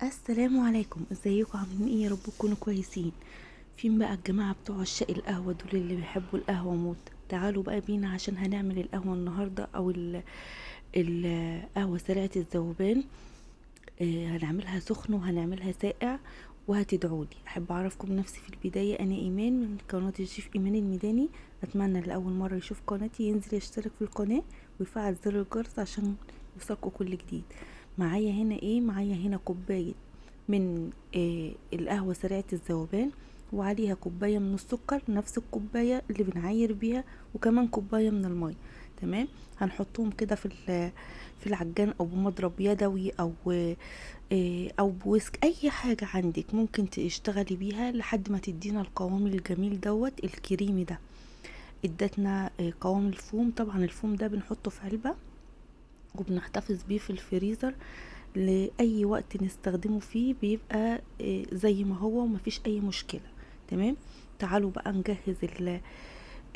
السلام عليكم، ازيكم؟ عاملين ايه؟ يا رب تكونوا كويسين. فين بقى الجماعه بتوع عشاق القهوه دول اللي بيحبوا القهوه موت؟ تعالوا بقى بينا عشان هنعمل القهوه النهارده، او القهوه سريعه الذوبان. هنعملها سخن وهنعملها ساقع، وهتدعولي. احب اعرفكم نفسي في البدايه، انا ايمان من قناه الشيف ايمان الميداني. اتمنى اللي اول مره يشوف قناتي ينزل يشترك في القناه ويفعل زر الجرس عشان يوصلكوا كل جديد. معايا هنا كوبايه من القهوة سريعة الذوبان، وعليها كوباية من السكر، نفس الكوباية اللي بنعاير بيها، وكمان كوباية من المية. تمام. هنحطهم كده في العجان، او بمضرب يدوي، او بويسك، اي حاجة عندك ممكن تشتغلي بيها لحد ما تدينا القوام الجميل دوت الكريمي ده. ادتنا قوام الفوم. طبعا الفوم ده بنحطه في علبة وبنحتفظ بيه في الفريزر لأي وقت نستخدمه فيه، بيبقى زي ما هو ومفيش أي مشكلة. تمام. تعالوا بقى نجهز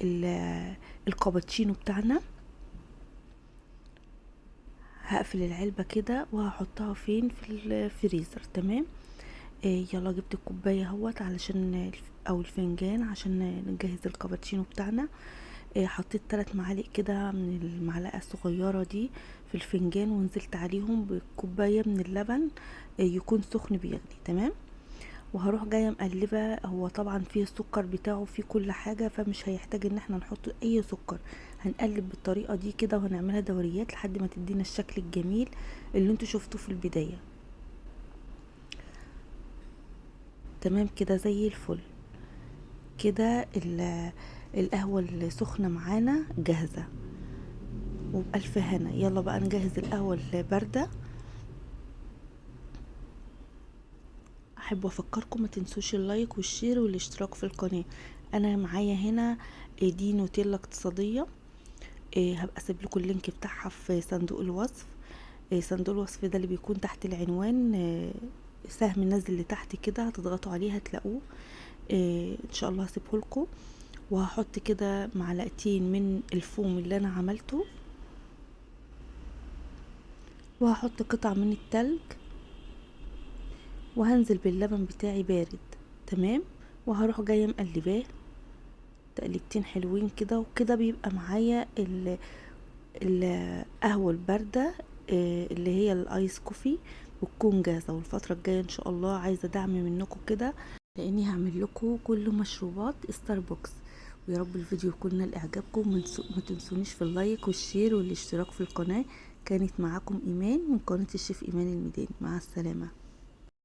ال الكابتشينو بتاعنا. هقفل العلبة كده وهحطها فين؟ في الفريزر. تمام. يلا جبت الكوباية اهوت علشان او الفنجان عشان نجهز الكابتشينو بتاعنا. حطيت 3 معالق كده من المعلقة الصغيرة دي في الفنجان، ونزلت عليهم بكوباية من اللبن يكون سخن بيغلي. تمام. وهروح جاية مقلبة. هو طبعا فيه السكر بتاعه، فيه كل حاجة، فمش هيحتاج ان احنا نحط اي سكر. هنقلب بالطريقة دي كده وهنعملها دوريات لحد ما تدينا الشكل الجميل اللي انتوا شفتوه في البداية. تمام كده زي الفل. كده القهوة السخنة معانا جاهزة وبألف هنا. يلا بقى نجهز القهوة الباردة. احب افكركم ما تنسوش اللايك والشير والاشتراك في القناة. انا معايا هنا دي نوتيلا اقتصادية. هبقى اسيب لكم اللينك بتاعها في صندوق الوصف. صندوق الوصف ده اللي بيكون تحت العنوان، سهم نازل لتحت كده، هتضغطوا عليه هتلاقوه. ان شاء الله هسيبه لكم. وهحط كده معلقتين من الفوم اللي انا عملته، وهحط قطع من التلج، وهنزل باللبن بتاعي بارد. تمام. وهروح جايه مقلباه تقليبتين حلوين كده، وكده بيبقى معايا القهوه البارده اللي هي الايس كوفي، وتكون جاهزه. والفتره الجايه ان شاء الله عايزه دعم منكم كده، لاني هعمل لكم كل مشروبات ستاربكس. ويا رب الفيديو يكون نال اعجابكم. ما تنسونيش في اللايك والشير والاشتراك في القناه. كانت معاكم ايمان من قناه الشيف ايمان الميداني. مع السلامه.